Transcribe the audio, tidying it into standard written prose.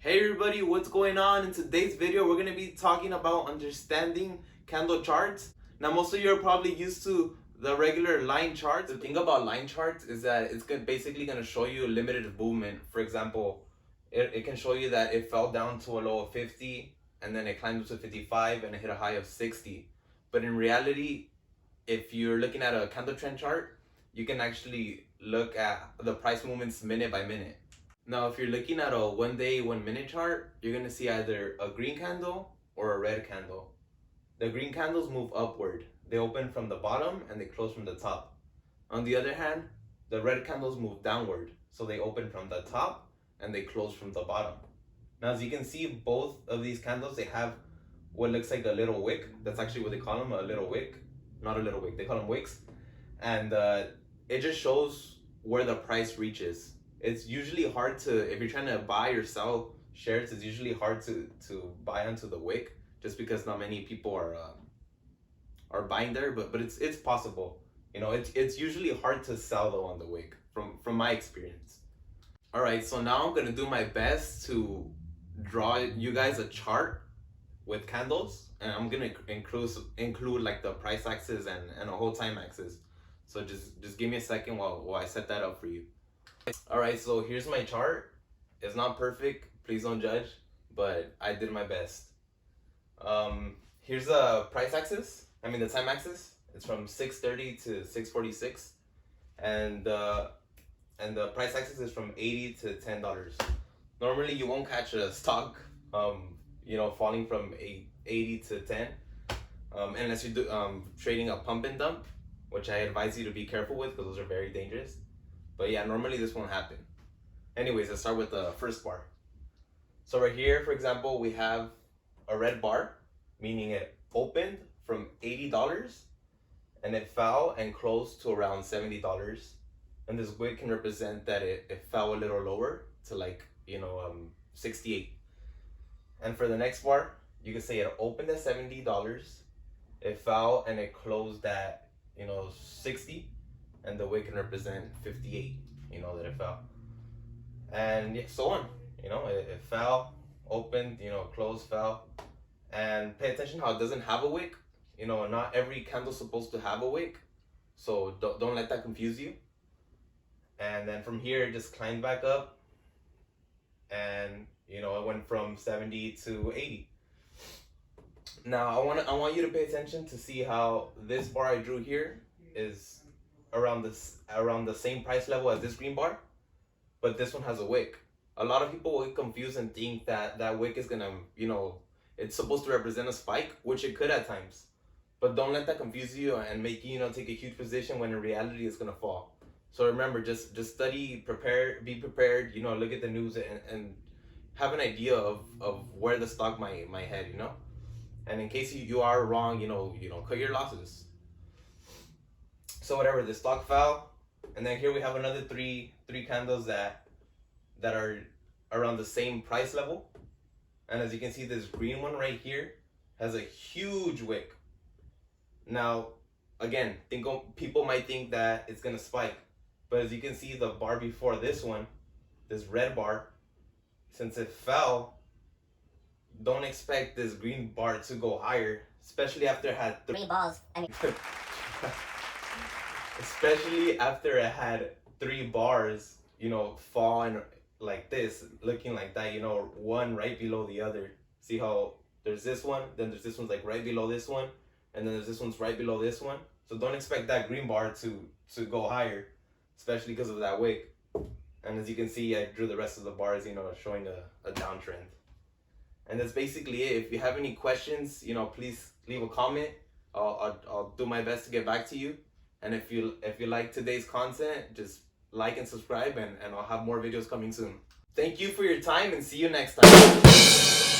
Hey everybody, what's going on? In today's video, we're going to be talking about understanding candle charts. Now, most of you are probably used to the regular line charts. The thing about line charts is that it's basically going to show you limited movement. For example, it can show you that it fell down to a low of 50 and then it climbed up to 55 and it hit a high of 60. But in reality, if you're looking at a candle trend chart, you can actually look at the price movements minute by minute. Now, if you're looking at a 1 day, 1 minute chart, you're going to see either a green candle or a red candle. The green candles move upward. They open from the bottom and they close from the top. On the other hand, the red candles move downward. So they open from the top and they close from the bottom. Now, as you can see, both of these candles, they have what looks like a little wick. That's actually what they call them, a little wick. Not a little wick, they call them wicks. And it just shows where the price reaches. It's usually hard to, if you're trying to buy or sell shares, it's usually hard to buy onto the wick just because not many people are buying there, but it's possible. You know, it's usually hard to sell though on the wick from my experience. All right, so now I'm gonna do my best to draw you guys a chart with candles, and I'm gonna include like the price axis and a whole time axis. So just give me a second while I set that up for you. All right, so here's my chart. It's not perfect, please don't judge, but I did my best. Here's the price axis, the time axis. It's from 6:30 to 6:46, and the price axis is from $80 to $10. Normally you won't catch a stock falling from 80 to 10 unless you're trading a pump and dump, which I advise you to be careful with because those are very dangerous. But yeah, normally this won't happen. Anyways, let's start with the first bar. So right here, for example, we have a red bar, meaning it opened from $80 and it fell and closed to around $70. And this wick can represent that it fell a little lower to 68. And for the next bar, you can say it opened at $70, it fell and it closed at 60, and the wick can represent 58, that it fell. And yeah, so on. It fell, opened, closed, fell. And pay attention how it doesn't have a wick. Not every candle's supposed to have a wick, so don't let that confuse you. And then from here, it just climbed back up, and it went from 70 to 80. Now I want you to pay attention to see how this bar I drew here is around the same price level as this green bar, but this one has a wick. A lot of people will get confused and think that wick is gonna, it's supposed to represent a spike, which it could at times. But don't let that confuse you and make you, take a huge position when in reality it's gonna fall. So remember, just study, prepare, be prepared, look at the news and have an idea of where the stock might head, And in case you are wrong, cut your losses. So whatever, the stock fell, and then here we have another three candles that are around the same price level. And as you can see, this green one right here has a huge wick. Now, again, people might think that it's gonna spike, but as you can see, the bar before this one, this red bar, since it fell, don't expect this green bar to go higher, especially after it had three balls. Especially after it had 3 bars, fall and like this, looking like that, one right below the other. See how there's this one, then there's this one's like right below this one, and then there's this one's right below this one. So don't expect that green bar to go higher, especially because of that wick. And as you can see, I drew the rest of the bars, showing a downtrend. And that's basically it. If you have any questions, please leave a comment. I'll do my best to get back to you. And if you like today's content, just like and subscribe, and I'll have more videos coming soon. Thank you for your time, and see you next time.